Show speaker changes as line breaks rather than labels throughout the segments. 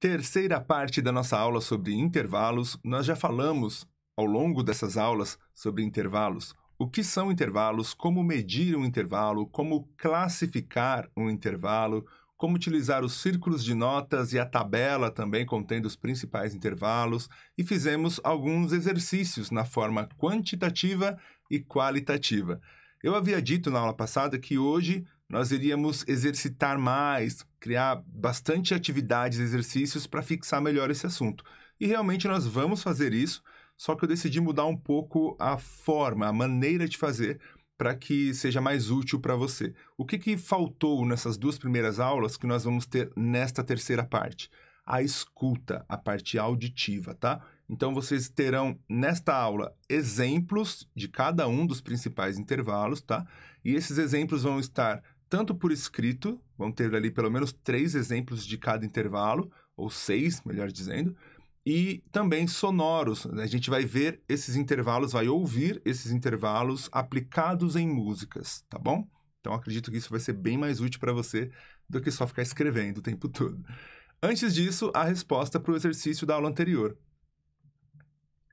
Terceira parte da nossa aula sobre intervalos. Nós já falamos ao longo dessas aulas sobre intervalos. O que são intervalos, como medir um intervalo, como classificar um intervalo, como utilizar os círculos de notas e a tabela também contendo os principais intervalos, e fizemos alguns exercícios na forma quantitativa e qualitativa. Eu havia dito na aula passada que hoje nós iríamos exercitar mais, criar bastante atividades e exercícios para fixar melhor esse assunto. E realmente nós vamos fazer isso, só que eu decidi mudar um pouco a forma, a maneira de fazer, para que seja mais útil para você. O que faltou nessas duas primeiras aulas que nós vamos ter nesta terceira parte? A escuta, a parte auditiva, tá? Então, vocês terão nesta aula exemplos de cada um dos principais intervalos, tá? E esses exemplos vão estar tanto por escrito, vão ter ali pelo menos 3 exemplos de cada intervalo, ou 6, melhor dizendo, e também sonoros. A gente vai ver esses intervalos, vai ouvir esses intervalos aplicados em músicas, tá bom? Então, acredito que isso vai ser bem mais útil para você do que só ficar escrevendo o tempo todo. Antes disso, a resposta para o exercício da aula anterior.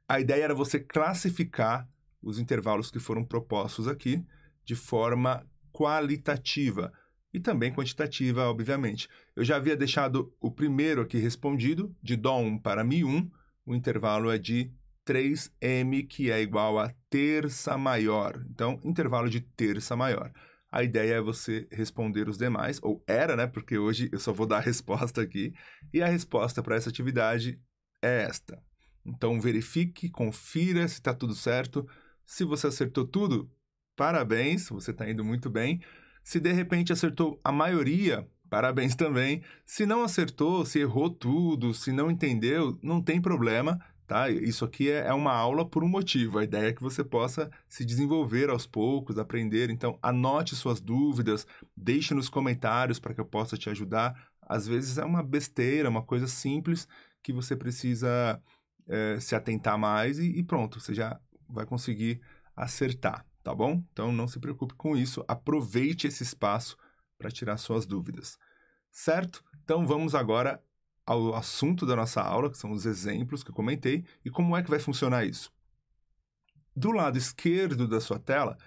A ideia era você classificar os intervalos que foram propostos aqui de forma qualitativa e também quantitativa, obviamente. Eu já havia deixado o primeiro aqui respondido, de Dó1 para Mi1, o intervalo é de 3M, que é igual a terça maior. Então, intervalo de terça maior. A ideia é você responder os demais, ou era, né? Porque hoje eu só vou dar a resposta aqui. E a resposta para essa atividade é esta. Então, verifique, confira se está tudo certo. Se você acertou tudo, parabéns, você está indo muito bem. Se de repente acertou a maioria, parabéns também. Se não acertou, se errou tudo, se não entendeu, não tem problema, tá? Isso aqui é uma aula por um motivo. A ideia é que você possa se desenvolver aos poucos, aprender. Então, anote suas dúvidas, deixe nos comentários para que eu possa te ajudar. Às vezes é uma besteira, uma coisa simples que você precisa se atentar mais e pronto, você já vai conseguir acertar. Tá bom? Então, não se preocupe com isso. Aproveite esse espaço para tirar suas dúvidas. Certo? Então, vamos agora ao assunto da nossa aula, que são os exemplos que eu comentei, e como é que vai funcionar isso. Do lado esquerdo da sua tela,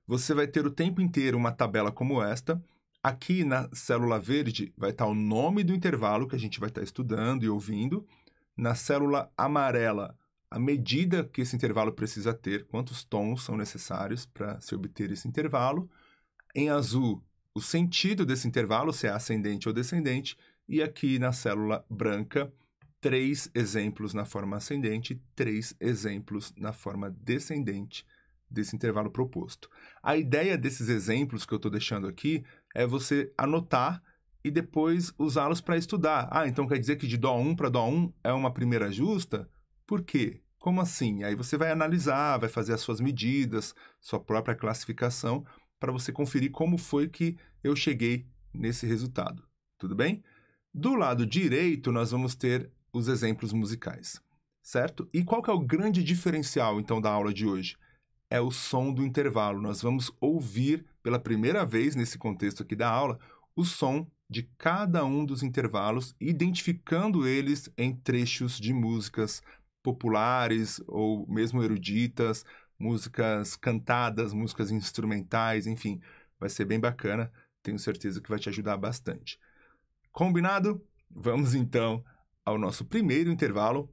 você vai ter o tempo inteiro uma tabela como esta. Aqui na célula verde vai estar o nome do intervalo que a gente vai estar estudando e ouvindo. Na célula amarela, a medida que esse intervalo precisa ter, quantos tons são necessários para se obter esse intervalo. Em azul, o sentido desse intervalo, se é ascendente ou descendente. E aqui na célula branca, 3 exemplos na forma ascendente, 3 exemplos na forma descendente desse intervalo proposto. A ideia desses exemplos que eu estou deixando aqui é você anotar e depois usá-los para estudar. Ah, então quer dizer que de Dó1 para Dó1 é uma primeira justa? Por quê? Como assim? Aí você vai analisar, vai fazer as suas medidas, sua própria classificação, para você conferir como foi que eu cheguei nesse resultado. Tudo bem? Do lado direito, nós vamos ter os exemplos musicais, certo? E qual que é o grande diferencial, então, da aula de hoje? É o som do intervalo. Nós vamos ouvir pela primeira vez, nesse contexto aqui da aula, o som de cada um dos intervalos, identificando eles em trechos de músicas populares ou mesmo eruditas, músicas cantadas, músicas instrumentais, enfim, vai ser bem bacana, tenho certeza que vai te ajudar bastante. Combinado? Vamos então ao nosso primeiro intervalo,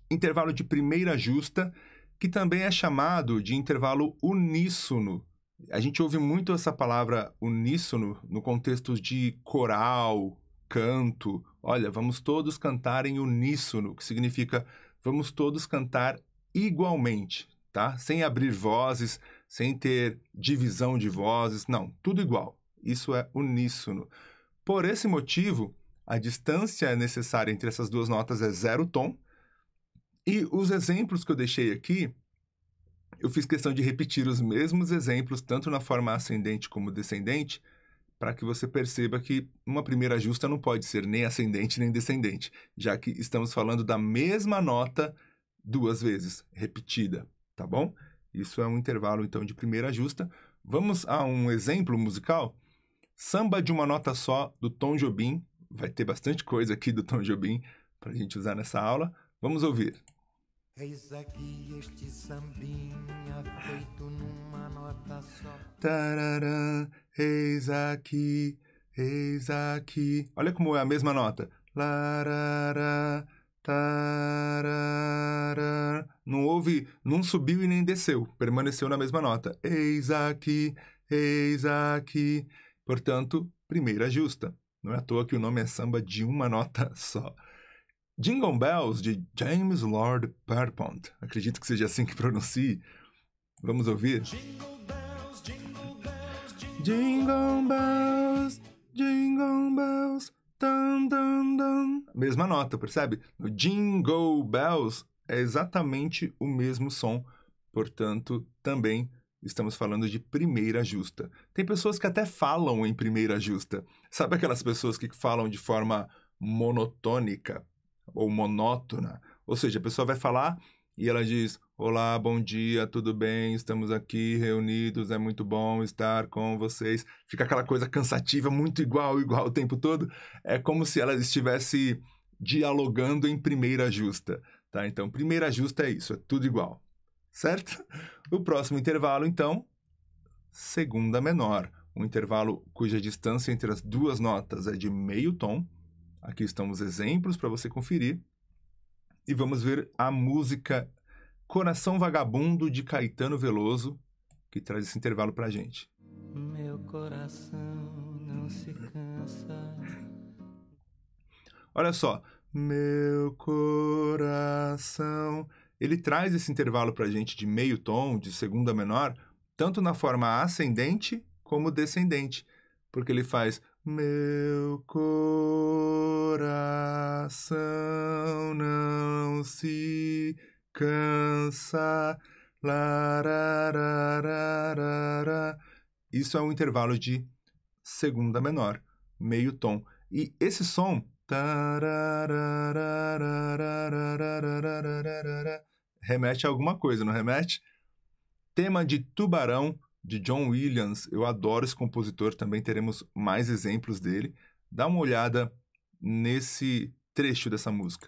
intervalo de primeira justa, que também é chamado de intervalo uníssono. A gente ouve muito essa palavra uníssono no contexto de coral, canto. Olha, vamos todos cantar em uníssono, que significa vamos todos cantar igualmente, tá? Sem abrir vozes, sem ter divisão de vozes, não, tudo igual. Isso é uníssono. Por esse motivo, a distância necessária entre essas duas notas é 0 tom. E os exemplos que eu deixei aqui, eu fiz questão de repetir os mesmos exemplos, tanto na forma ascendente como descendente, para que você perceba que uma primeira justa não pode ser nem ascendente nem descendente, já que estamos falando da mesma nota 2 vezes, repetida, tá bom? Isso é um intervalo, então, de primeira justa. Vamos a um exemplo musical? Samba de uma nota só, do Tom Jobim, vai ter bastante coisa aqui do Tom Jobim para a gente usar nessa aula. Vamos ouvir.
Eis aqui este sambinha feito numa nota só.
Tararã, eis aqui, eis aqui. Olha como é a mesma nota. Larará, tarará. Não subiu e nem desceu, permaneceu na mesma nota. Eis aqui, eis aqui. Portanto, primeira justa. Não é à toa que o nome é samba de uma nota só. Jingle Bells, de James Lord Pierpont. Acredito que seja assim que pronuncie. Vamos ouvir?
Jingle bells, jingle bells,
Jingle bells, jingle bells, dun, dun, dun. Mesma nota, percebe? No Jingle Bells é exatamente o mesmo som. Portanto, também estamos falando de primeira justa. Tem pessoas que até falam em primeira justa. Sabe aquelas pessoas que falam de forma monotônica ou monótona? Ou seja, a pessoa vai falar e ela diz: olá, bom dia, tudo bem? Estamos aqui reunidos, é muito bom estar com vocês. Fica aquela coisa cansativa, muito igual o tempo todo. É como se ela estivesse dialogando em primeira justa, tá? Então, primeira justa é isso, é tudo igual, certo? O próximo intervalo, então, segunda menor. Um intervalo cuja distância entre as duas notas é de meio tom. Aqui estão os exemplos para você conferir. E vamos ver a música Coração Vagabundo, de Caetano Veloso, que traz esse intervalo pra gente.
Meu coração não se cansa.
Olha só. Meu coração... Ele traz esse intervalo pra gente de meio tom, de segunda menor, tanto na forma ascendente como descendente. Porque ele faz... Meu coração não se cansa. Lararararara. Isso é um intervalo de segunda menor, meio tom. E esse som remete a alguma coisa, não remete? Tema de Tubarão, de John Williams. Eu adoro esse compositor, também teremos mais exemplos dele. Dá uma olhada nesse trecho dessa música.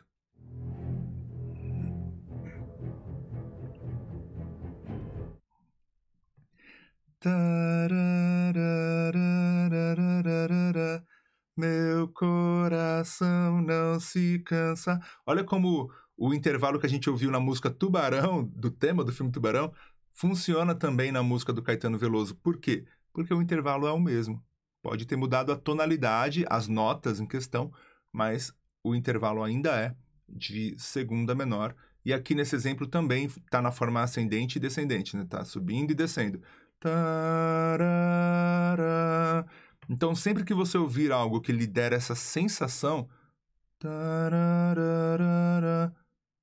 Meu coração não se cansa. Olha como o intervalo que a gente ouviu na música Tubarão, do tema do filme Tubarão, funciona também na música do Caetano Veloso. Por quê? Porque o intervalo é o mesmo. Pode ter mudado a tonalidade, as notas em questão, mas o intervalo ainda é de segunda menor. E aqui nesse exemplo também está na forma ascendente e descendente, né? Tá subindo e descendo. Tarará. Então, sempre que você ouvir algo que lhe der essa sensação, tarará,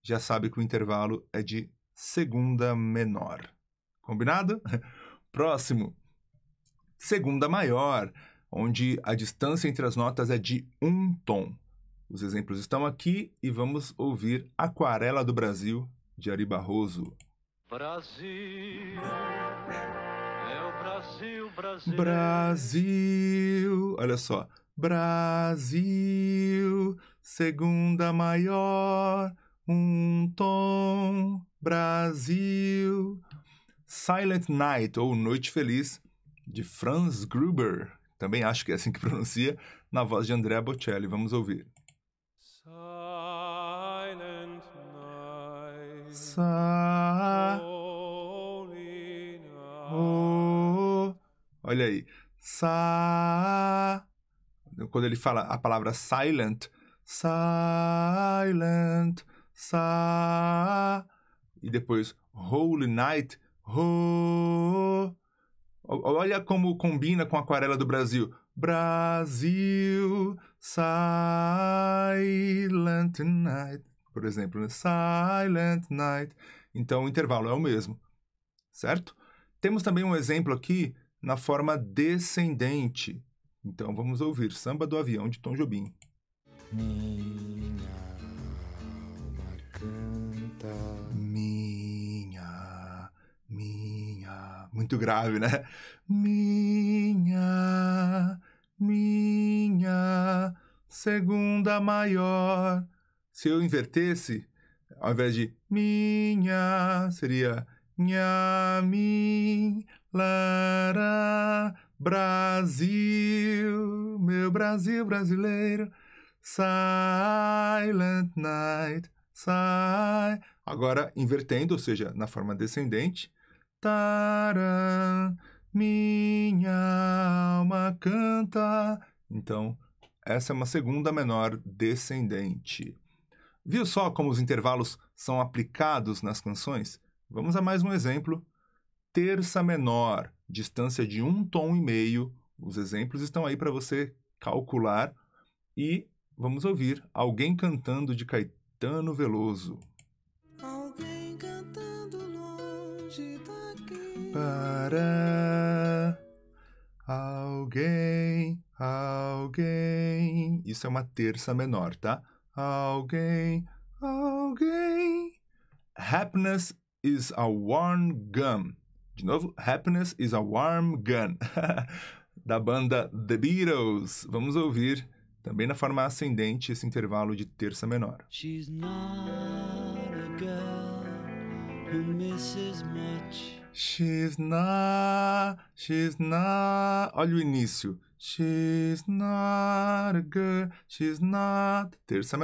já sabe que o intervalo é de segunda menor. Combinado? Próximo. Segunda maior, onde a distância entre as notas é de um tom. Os exemplos estão aqui e vamos ouvir Aquarela do Brasil, de Ari Barroso.
Brasil, é o Brasil brasileiro.
Brasil, olha só. Brasil, segunda maior, um tom. Brasil. Silent Night, ou Noite Feliz, de Franz Gruber. Também acho que é assim que pronuncia, na voz de Andrea Bocelli. Vamos ouvir.
Silent night, holy night.
Olha aí. Quando ele fala a palavra silent, silent, e depois holy night, olha como combina com a Aquarela do Brasil. Brasil, silent night. Por exemplo, né? Silent night. Então, o intervalo é o mesmo, certo? Temos também um exemplo aqui na forma descendente. Então, vamos ouvir Samba do Avião, de Tom Jobim.
Minha alma canta.
Minha. Muito grave, né? Minha segunda maior. Se eu invertesse, ao invés de minha, seria nha, mi, lara, Brasil, meu Brasil brasileiro, silent night, sai. Agora, invertendo, ou seja, na forma descendente, taran, minha alma canta. Então, essa é uma segunda menor descendente. Viu só como os intervalos são aplicados nas canções? Vamos a mais um exemplo. Terça menor, distância de 1,5 tom. Os exemplos estão aí para você calcular. E vamos ouvir Alguém Cantando de Caetano Veloso.
Alguém cantando longe daqui.
Para alguém. Isso é uma terça menor, tá? Alguém. Happiness is a warm gun. De novo, Happiness is a warm gun. Da banda The Beatles. Vamos ouvir também na forma ascendente esse intervalo de terça menor.
She's not a girl who misses much.
She's not. Olha o início. She's not a girl. She's not. Terça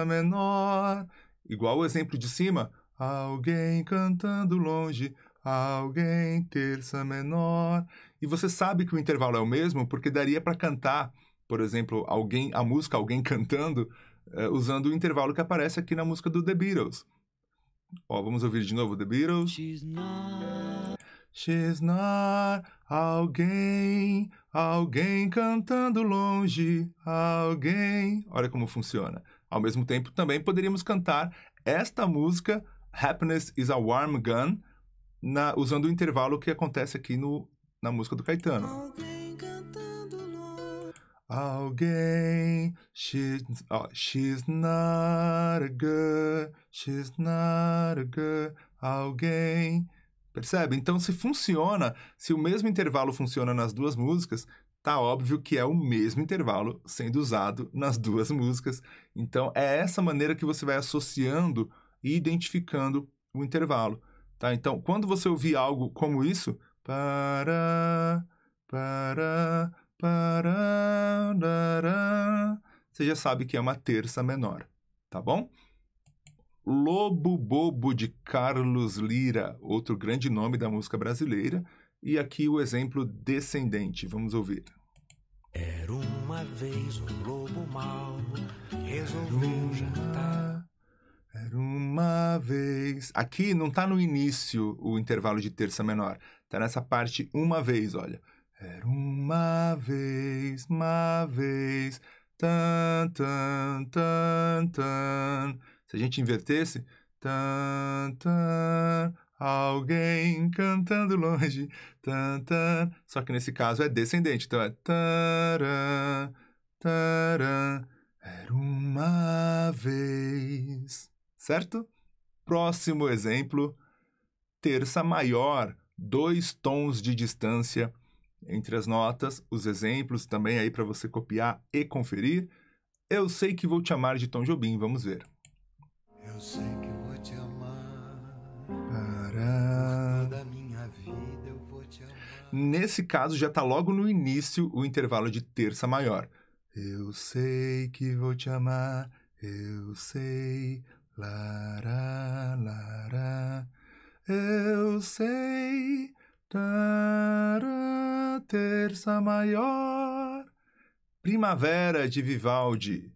menor. Igual o exemplo de cima. Alguém cantando longe. Alguém, terça menor. E você sabe que o intervalo é o mesmo porque daria para cantar, por exemplo, a música Alguém Cantando, usando o intervalo que aparece aqui na música do The Beatles. Ó, vamos ouvir de novo The Beatles. She's not. Alguém cantando longe. Alguém. Olha como funciona. Ao mesmo tempo, também poderíamos cantar esta música, Happiness is a Warm Gun, usando o intervalo que acontece aqui na música do Caetano.
Alguém cantando longe.
Alguém, she's not a girl, she's not a girl, alguém. Percebe? Então, se o mesmo intervalo funciona nas duas músicas, tá óbvio que é o mesmo intervalo sendo usado nas duas músicas. Então, é essa maneira que você vai associando e identificando o intervalo. Tá? Então, quando você ouvir algo como isso, você já sabe que é uma terça menor, tá bom? Lobo Bobo, de Carlos Lyra, outro grande nome da música brasileira, e aqui o exemplo descendente, vamos ouvir.
Era uma vez um lobo mau, resolveu jantar.
Era uma vez. Aqui não está no início o intervalo de terça menor. Está nessa parte uma vez, olha. Era uma vez, tan, tan, tan, tan. Se a gente invertesse, tan, tan, alguém cantando longe, tan, tan. Só que nesse caso é descendente, então é taran, taran. Era uma vez. Certo? Próximo exemplo, terça maior, 2 tons de distância entre as notas, os exemplos também aí para você copiar e conferir. Eu sei que vou te amar, de Tom Jobim, vamos ver.
Eu sei que vou te amar.
Para...
Toda a minha vida eu vou te amar.
Nesse caso já está logo no início o intervalo de terça maior. Eu sei que vou te amar, eu sei, lara, lara, eu sei, tará, terça maior, Primavera, de Vivaldi.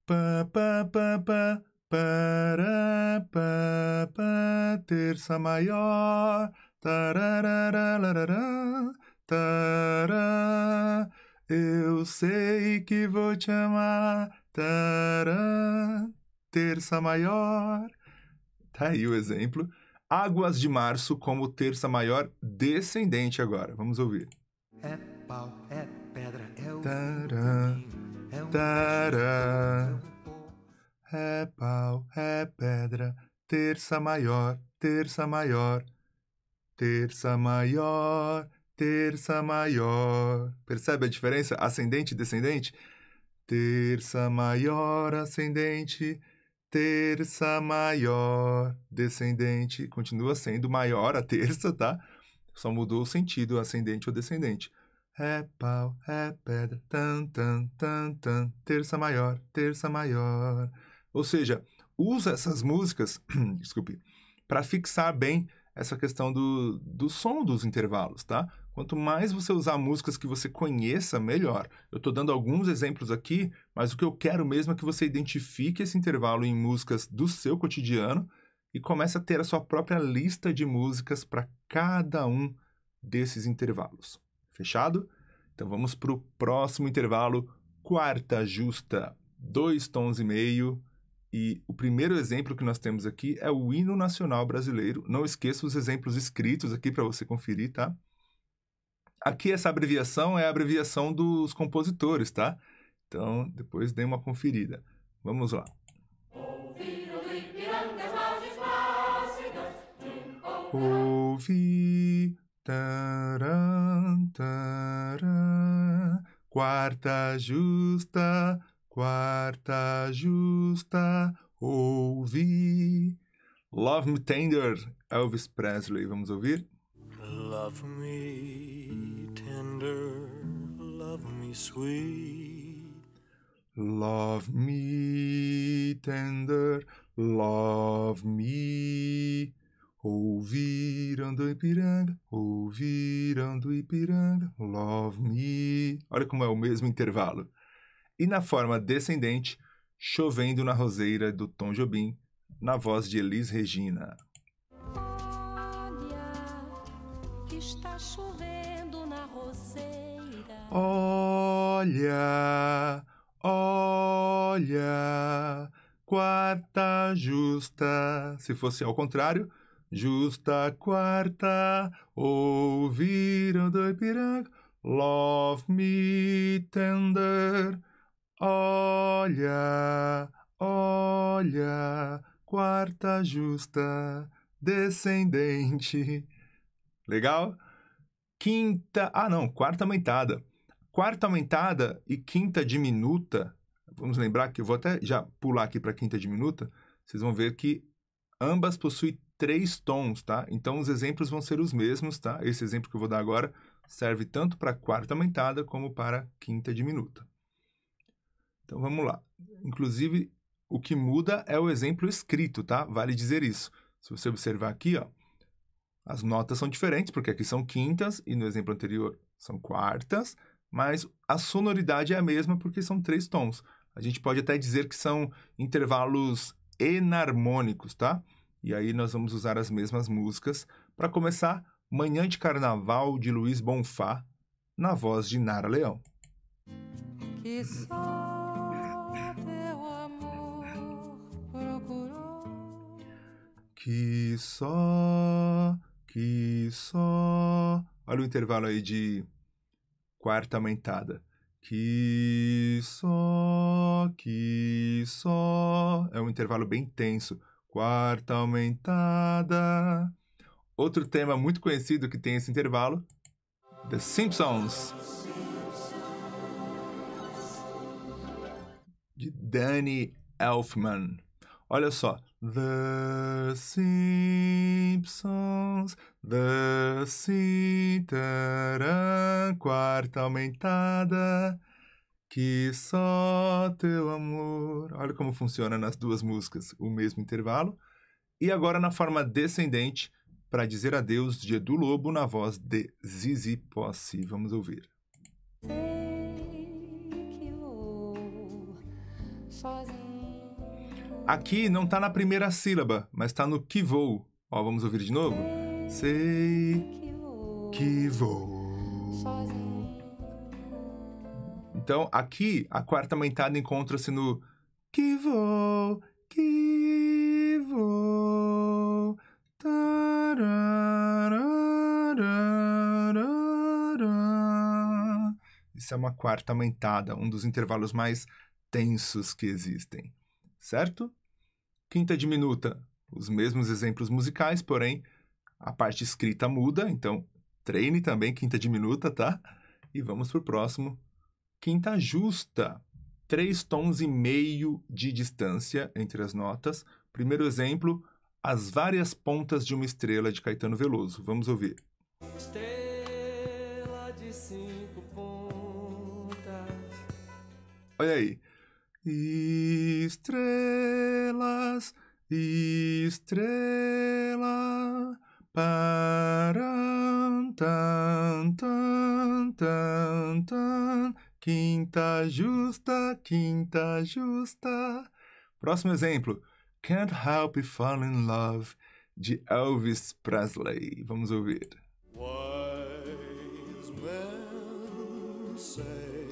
Pá, pá, pá, pá. Para, pa, pa, terça maior, tarararararará, tará, eu sei que vou te amar, tará, terça maior. Tá aí o exemplo. Águas de Março como terça maior descendente agora. Vamos ouvir.
É pau, é pedra, é o
Tará,
é um
tará. É pau, é pedra, terça maior, terça maior, terça maior, terça maior. Percebe a diferença? Ascendente e descendente? Terça maior, ascendente, terça maior, descendente. Continua sendo maior a terça, tá? Só mudou o sentido, ascendente ou descendente. É pau, é pedra, tan, tan, tan, tan, terça maior, terça maior. Ou seja, usa essas músicas, desculpe, para fixar bem essa questão do som dos intervalos, tá? Quanto mais você usar músicas que você conheça, melhor. Eu estou dando alguns exemplos aqui, mas o que eu quero mesmo é que você identifique esse intervalo em músicas do seu cotidiano e comece a ter a sua própria lista de músicas para cada um desses intervalos. Fechado? Então vamos para o próximo intervalo, quarta justa, 2 tons e meio. E o primeiro exemplo que nós temos aqui é o hino nacional brasileiro. Não esqueça os exemplos escritos aqui para você conferir, tá? Aqui essa abreviação é a abreviação dos compositores, tá? Então, depois dê uma conferida. Vamos lá. Ouvi, taran, taran, quarta justa, ouvi. Love Me Tender, Elvis Presley. Vamos ouvir?
Love me tender, love me sweet.
Love me tender, love me. Ouviram do Ipiranga, love me. Olha como é o mesmo intervalo. E na forma descendente, chovendo na roseira do Tom Jobim, na voz de Elis Regina.
Está chovendo na roseira.
Olha, olha, quarta justa. Se fosse ao contrário, justa quarta, ouviram do Ipiranga, love me tender. Olha, olha, quarta justa, descendente. Legal? Quarta aumentada. Quarta aumentada e quinta diminuta. Vamos lembrar que eu vou até já pular aqui para quinta diminuta. Vocês vão ver que ambas possuem 3 tons, tá? Então os exemplos vão ser os mesmos, tá? Esse exemplo que eu vou dar agora serve tanto para quarta aumentada como para quinta diminuta. Então vamos lá. Inclusive, o que muda é o exemplo escrito, tá? Vale dizer isso. Se você observar aqui, ó, as notas são diferentes, porque aqui são quintas e no exemplo anterior são quartas, mas a sonoridade é a mesma porque são 3 tons. A gente pode até dizer que são intervalos enarmônicos, tá? E aí nós vamos usar as mesmas músicas. Para começar, Manhã de Carnaval, de Luiz Bonfá, na voz de Nara Leão.
Que só teu amor procurou.
Que só... Olha o intervalo aí de quarta aumentada. Que só... É um intervalo bem tenso. Quarta aumentada. Outro tema muito conhecido que tem esse intervalo, The Simpsons, de Danny Elfman. Olha só. The Simpsons, quarta aumentada, que só teu amor. Olha como funciona nas duas músicas, o mesmo intervalo. E agora na forma descendente, para dizer adeus, de Edu Lobo, na voz de Zizi Posse. Vamos ouvir.
Sei que vou sozinho.
Aqui não está na primeira sílaba, mas está no que vou. Ó, vamos ouvir de novo? Sei que vou.
Sozinho.
Então, aqui, a quarta aumentada encontra-se no que vou, que vou. Isso é uma quarta aumentada, um dos intervalos mais tensos que existem. Certo? Quinta diminuta. os mesmos exemplos musicais, porém a parte escrita muda, então treine também quinta diminuta, tá? E vamos pro próximo. Quinta justa. 3 tons e meio de distância entre as notas. Primeiro exemplo, As Várias Pontas de uma Estrela, de Caetano Veloso. Vamos ouvir.
Estrela de 5 pontas.
Olha aí. Estrelas, estrela, param, tan, tan, tan, tan. Quinta justa, quinta justa. Próximo exemplo. Can't Help It Fall in Love, de Elvis Presley. Vamos ouvir.
Wise men say,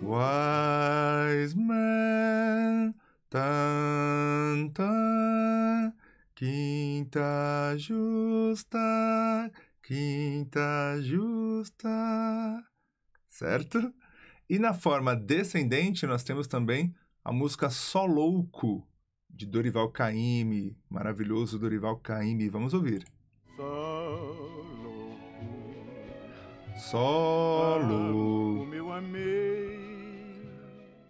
Wise man, tan, tan, quinta justa, quinta justa. Certo? E na forma descendente, nós temos também a música Só Louco, de Dorival Caymmi. Maravilhoso Dorival Caymmi. Vamos ouvir. Só louco.
meu amigo.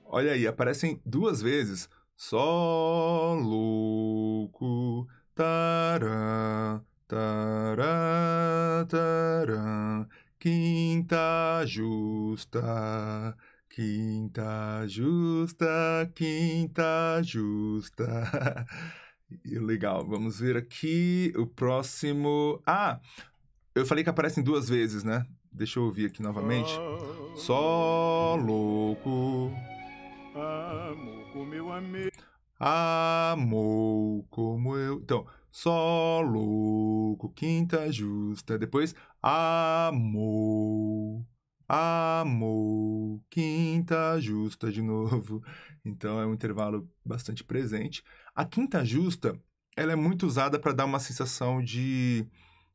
Olha aí, aparecem 2 vezes. Só louco. Tarã, tarã, tarã. Quinta justa, quinta justa, quinta justa. E legal, vamos ver aqui o próximo. Ah, eu falei que aparecem 2 vezes, né? Deixa eu ouvir aqui novamente. Só louco,
Amor com meu amigo.
amor como eu. Então, só louco, quinta justa. Depois, amor, amor, quinta justa de novo. Então, é um intervalo bastante presente. A quinta justa, ela é muito usada para dar uma sensação de,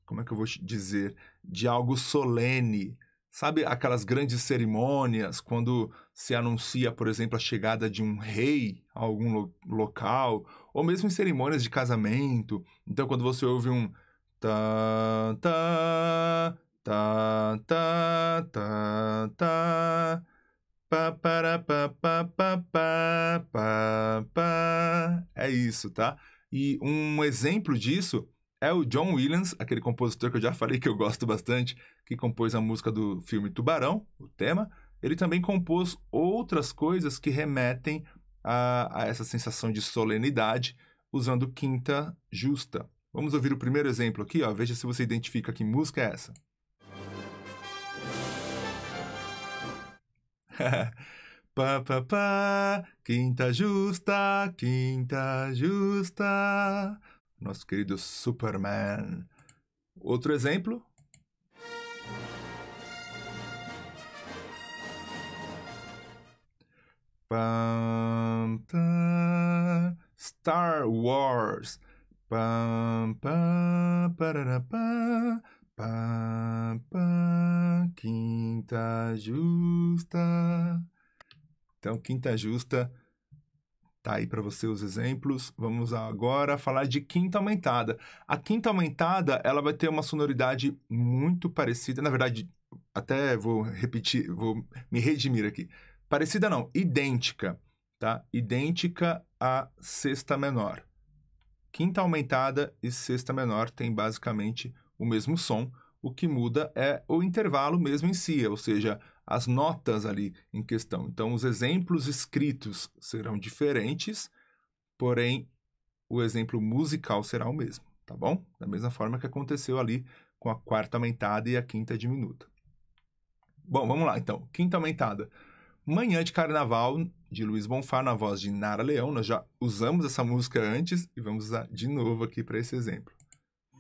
como é que eu vou dizer, de algo solene. Sabe aquelas grandes cerimônias, quando se anuncia, por exemplo, a chegada de um rei a algum local, ou mesmo em cerimônias de casamento. Então, quando você ouve um tá, tá, tá, tá, tá, tá, pá, para, pá, pá, pá, pá, pá, pá. É isso, tá? E um exemplo disso é o John Williams, aquele compositor que eu já falei que eu gosto bastante, que compôs a música do filme Tubarão, o tema. Ele também compôs outras coisas que remetem a essa sensação de solenidade, usando quinta justa. Vamos ouvir o primeiro exemplo aqui, ó. Veja se você identifica que música é essa. Pá, pá, pá, quinta justa, quinta justa. Nosso querido Superman. Outro exemplo. Pam, pam, Star Wars. Pam, pam, pararapá, pam, pam, quinta justa. Então, quinta justa, tá aí para você os exemplos. Vamos agora falar de quinta aumentada. A quinta aumentada, ela vai ter uma sonoridade muito parecida. Na verdade, até vou repetir, vou me redimir aqui. Parecida não, idêntica, tá? Idêntica à sexta menor. Quinta aumentada e sexta menor têm basicamente o mesmo som. O que muda é o intervalo mesmo em si, ou seja, as notas ali em questão. Então, os exemplos escritos serão diferentes, porém, o exemplo musical será o mesmo, tá bom? Da mesma forma que aconteceu ali com a quarta aumentada e a quinta diminuta. Bom, vamos lá, então. Quinta aumentada. Manhã de Carnaval, de Luiz Bonfá, na voz de Nara Leão. Nós já usamos essa música antes e vamos usar de novo aqui para esse exemplo.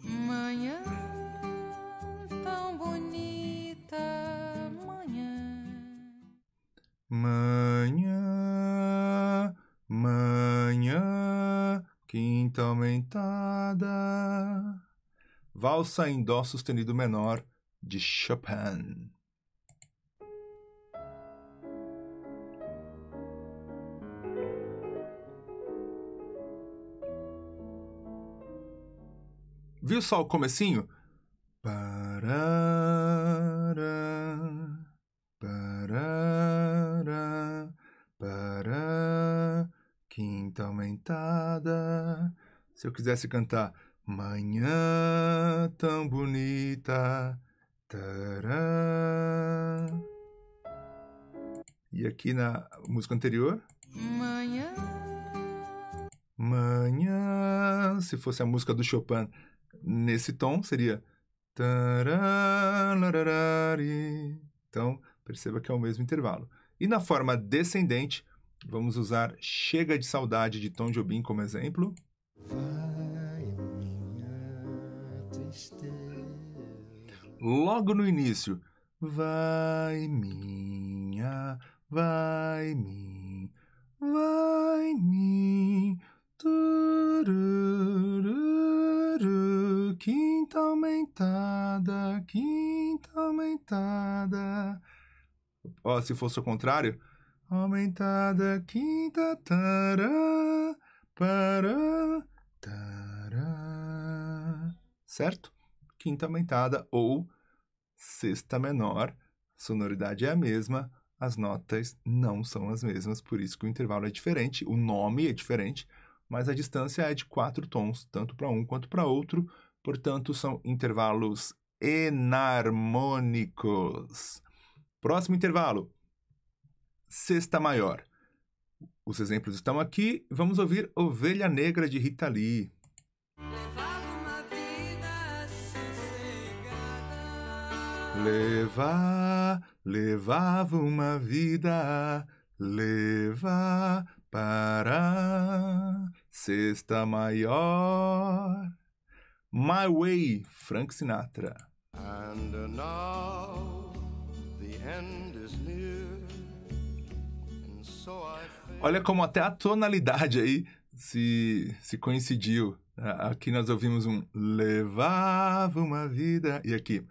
Manhã tão bonita, manhã.
Manhã, manhã, quinta aumentada. Valsa em Dó sustenido menor, de Chopin. Viu só o comecinho? Parará, parará, pará, quinta aumentada. Se eu quisesse cantar Manhã tão bonita, tará. E aqui na música anterior,
Manhã,
manhã, se fosse a música do Chopin nesse tom, seria tará, lararari. Então, perceba que é o mesmo intervalo. E na forma descendente, vamos usar Chega de Saudade de Tom Jobim como exemplo.
Vai minha tristeza.
Logo no início, vai minha, vai mim, vai mim, turururu, quinta aumentada, quinta aumentada. Ó, se fosse o contrário, aumentada, quinta, tará, pará, tará. Certo? Quinta aumentada ou sexta menor, sonoridade é a mesma, as notas não são as mesmas, por isso que o intervalo é diferente, o nome é diferente, mas a distância é de 4 tons, tanto para um quanto para outro, portanto são intervalos enarmônicos. Próximo intervalo, sexta maior. Os exemplos estão aqui, vamos ouvir Ovelha Negra de Rita Lee. Levava uma vida, leva para sexta maior. My Way, Frank Sinatra.
And now the end is near. And so I think
Olha como até a tonalidade aí se coincidiu. Aqui nós ouvimos um levava uma vida e aqui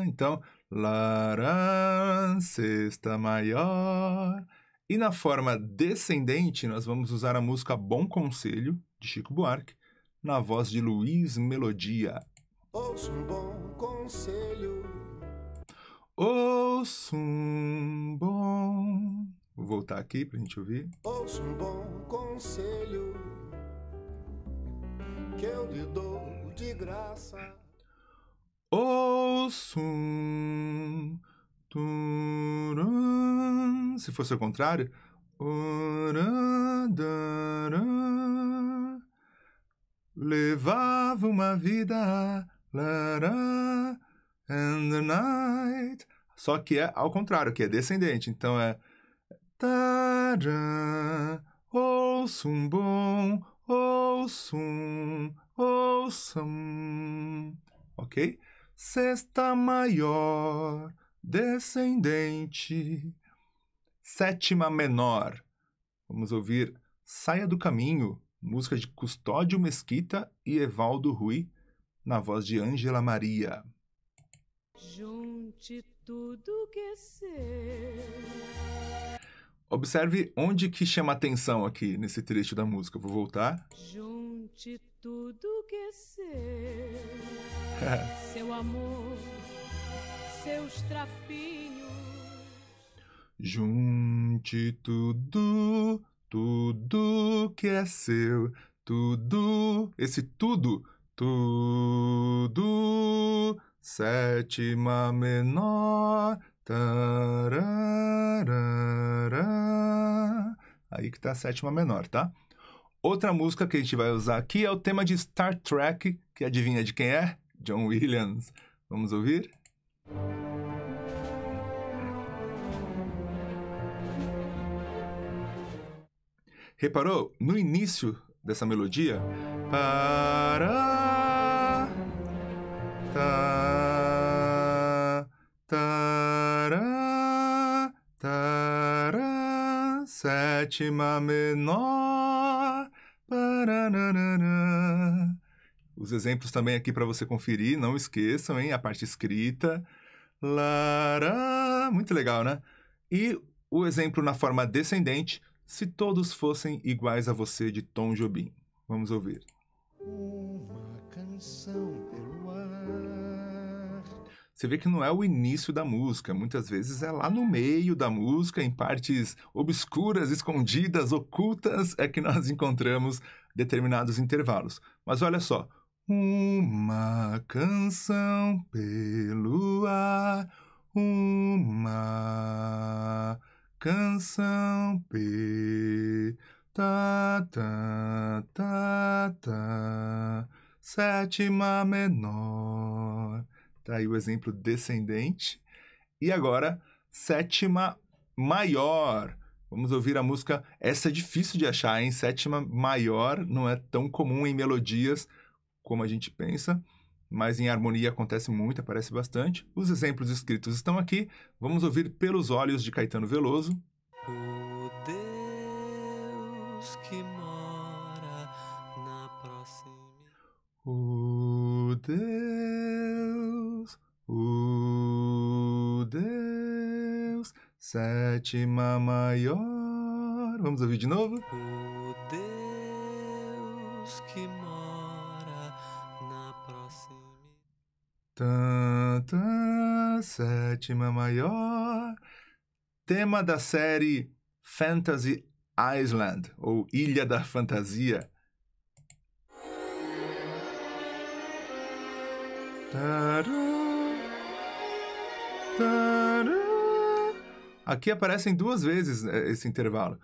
então, larã, sexta maior. E na forma descendente, nós vamos usar a música Bom Conselho, de Chico Buarque, na voz de Luiz Melodia.
ouço um bom conselho.
Ouço um bom... Vou voltar aqui pra gente ouvir.
Ouço um bom conselho que eu lhe dou de graça.
Ouço um... turum. Se fosse o contrário... Oradará. Levava uma vida... Lará, and the night... Só que é ao contrário, que é descendente. Então é... Tará, ouço um bom... Ouço um... Ouçam. Ok? Sexta maior, descendente. Sétima menor. Vamos ouvir Saia do Caminho, música de Custódio Mesquita e Evaldo Rui, na voz de Ângela Maria.
Junte tudo que é seu.
Observe onde que chama atenção aqui nesse trecho da música. Vou voltar.
Junte tudo que é seu. Seu amor, seus trapinhos.
Junte tudo, tudo que é seu, tudo, esse tudo, tudo, sétima menor, tararara. Aí que tá a sétima menor, tá? Outra música que a gente vai usar aqui é o tema de Star Trek, que adivinha de quem é? John Williams. Vamos ouvir? Reparou? No início dessa melodia, para, tá, tará, tará, sétima menor, paranana. Os exemplos também aqui para você conferir, não esqueçam, hein? A parte escrita, lará, muito legal, né? E o exemplo na forma descendente, Se Todos Fossem Iguais a Você, de Tom Jobim. Vamos ouvir.
Uma canção pelo ar.
Você vê que não é o início da música, muitas vezes é lá no meio da música, em partes obscuras, escondidas, ocultas, é que nós encontramos determinados intervalos. Mas olha só. Uma canção pelo ar, uma canção tá, tá, tá, tá, sétima menor. Tá aí o exemplo descendente. E agora, sétima maior. Vamos ouvir a música. Essa é difícil de achar, hein? Sétima maior não é tão comum em melodias como a gente pensa, mas em harmonia acontece muito, aparece bastante. Os exemplos escritos estão aqui. Vamos ouvir Pelos Olhos, de Caetano Veloso.
O Deus que mora na proximidade.
O Deus, sétima maior. Vamos ouvir de novo?
O Deus que mora na proximidade.
Sétima maior. Tema da série Fantasy Island, ou Ilha da Fantasia. Aqui aparecem duas vezes esse intervalo.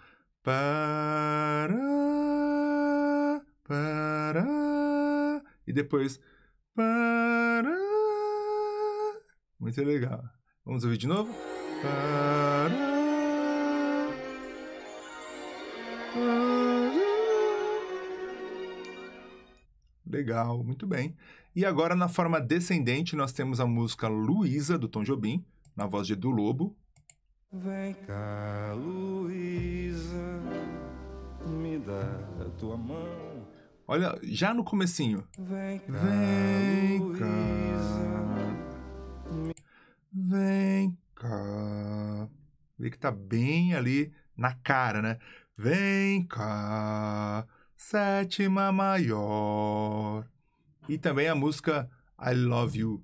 E depois. Muito legal. Vamos ouvir de novo? Legal, muito bem. E agora, na forma descendente, nós temos a música Luísa, do Tom Jobim, na voz de Edu Lobo.
Vem cá, Luísa, me dá a tua mão.
Olha, já no comecinho.
Vem cá,
Vem cá. Vê que tá bem ali na cara, né? Vem cá, sétima maior. E também a música I Love You.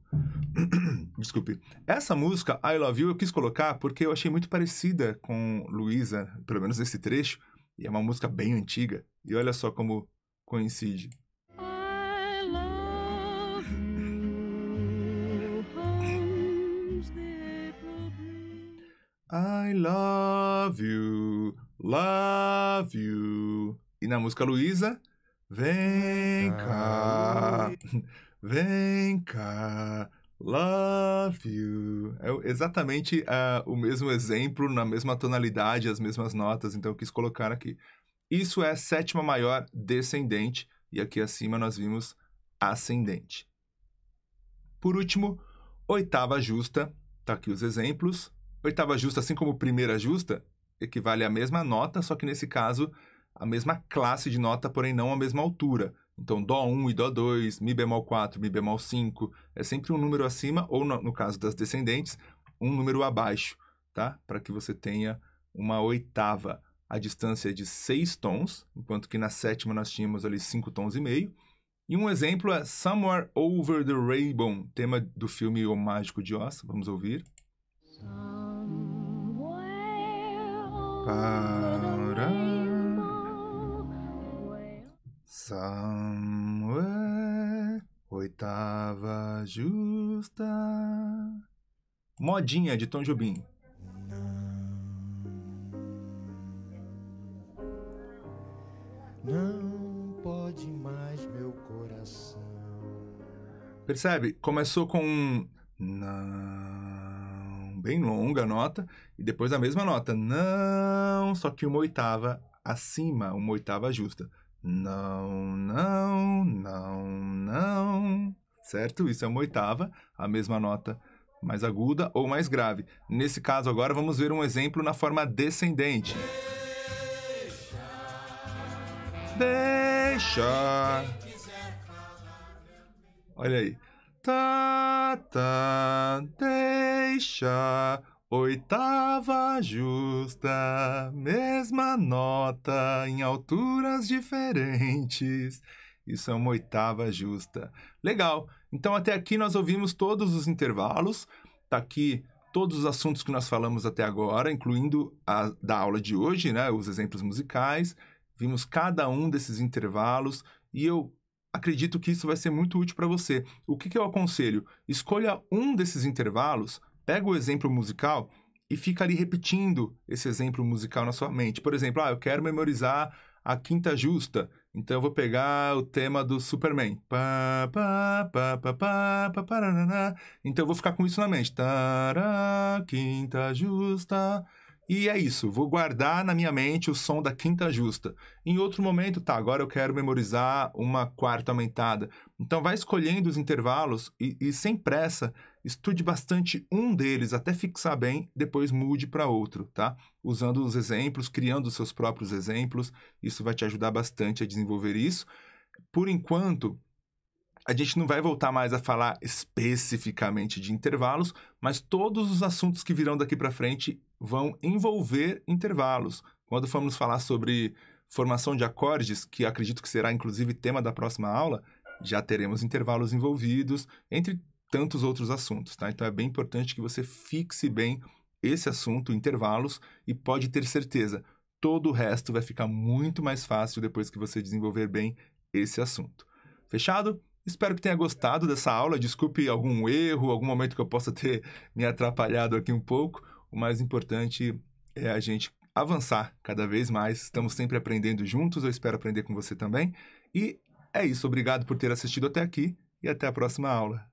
Desculpe. Essa música, I Love You, eu quis colocar porque eu achei muito parecida com Luísa, pelo menos esse trecho. E é uma música bem antiga. E olha só como coincide.
I love you, homes the April breeze.
I love you. E na música Luísa, vem cá, vem cá, love you. É exatamente o mesmo exemplo, na mesma tonalidade, as mesmas notas, então eu quis colocar aqui. Isso é sétima maior descendente, e aqui acima nós vimos ascendente. Por último, oitava justa, tá aqui os exemplos. Oitava justa, assim como primeira justa, equivale à mesma nota, só que nesse caso, a mesma classe de nota, porém não a mesma altura. Então, Dó 1 e Dó 2, Mi bemol 4, Mi bemol 5, é sempre um número acima, ou no caso das descendentes, um número abaixo, tá? Para que você tenha uma oitava. A distância é de 6 tons, enquanto que na sétima nós tínhamos ali 5 tons e meio. E um exemplo é Somewhere Over the Rainbow, tema do filme O Mágico de Oz. Vamos ouvir. Somewhere, oitava justa. Modinha, de Tom Jobim.
Não pode mais meu coração.
Percebe? Começou com um não, bem longa a nota, e depois a mesma nota, não, só que uma oitava acima, uma oitava justa. Não, não, não, não. Certo? Isso é uma oitava, a mesma nota mais aguda ou mais grave. Nesse caso agora vamos ver um exemplo na forma descendente. Deixa. Olha aí. Tá, tá, deixa Oitava justa, mesma nota em alturas diferentes. Isso é uma oitava justa. Legal. Então, até aqui nós ouvimos todos os intervalos. Tá aqui todos os assuntos que nós falamos até agora, incluindo a da aula de hoje, né? Os exemplos musicais. Vimos cada um desses intervalos e eu acredito que isso vai ser muito útil para você. O que eu aconselho? Escolha um desses intervalos, pega o exemplo musical e fica ali repetindo esse exemplo musical na sua mente. Por exemplo, eu quero memorizar a quinta justa, então eu vou pegar o tema do Superman. Pá, pá, pá, pá, pá, pá, parará. Então eu vou ficar com isso na mente. Tará, quinta justa. E é isso, vou guardar na minha mente o som da quinta justa. Em outro momento, agora eu quero memorizar uma quarta aumentada. Então vai escolhendo os intervalos e sem pressa, estude bastante um deles até fixar bem, depois mude para outro, tá? Usando os exemplos, criando os seus próprios exemplos, isso vai te ajudar bastante a desenvolver isso. Por enquanto, a gente não vai voltar mais a falar especificamente de intervalos, mas todos os assuntos que virão daqui para frente vão envolver intervalos. Quando formos falar sobre formação de acordes, que acredito que será inclusive tema da próxima aula, já teremos intervalos envolvidos, entre tantos outros assuntos, tá? Então é bem importante que você fixe bem esse assunto, intervalos, e pode ter certeza, todo o resto vai ficar muito mais fácil depois que você desenvolver bem esse assunto. Fechado? Espero que tenha gostado dessa aula. Desculpe algum erro, algum momento que eu possa ter me atrapalhado aqui um pouco. O mais importante é a gente avançar cada vez mais. Estamos sempre aprendendo juntos. Eu espero aprender com você também. E é isso. Obrigado por ter assistido até aqui e até a próxima aula.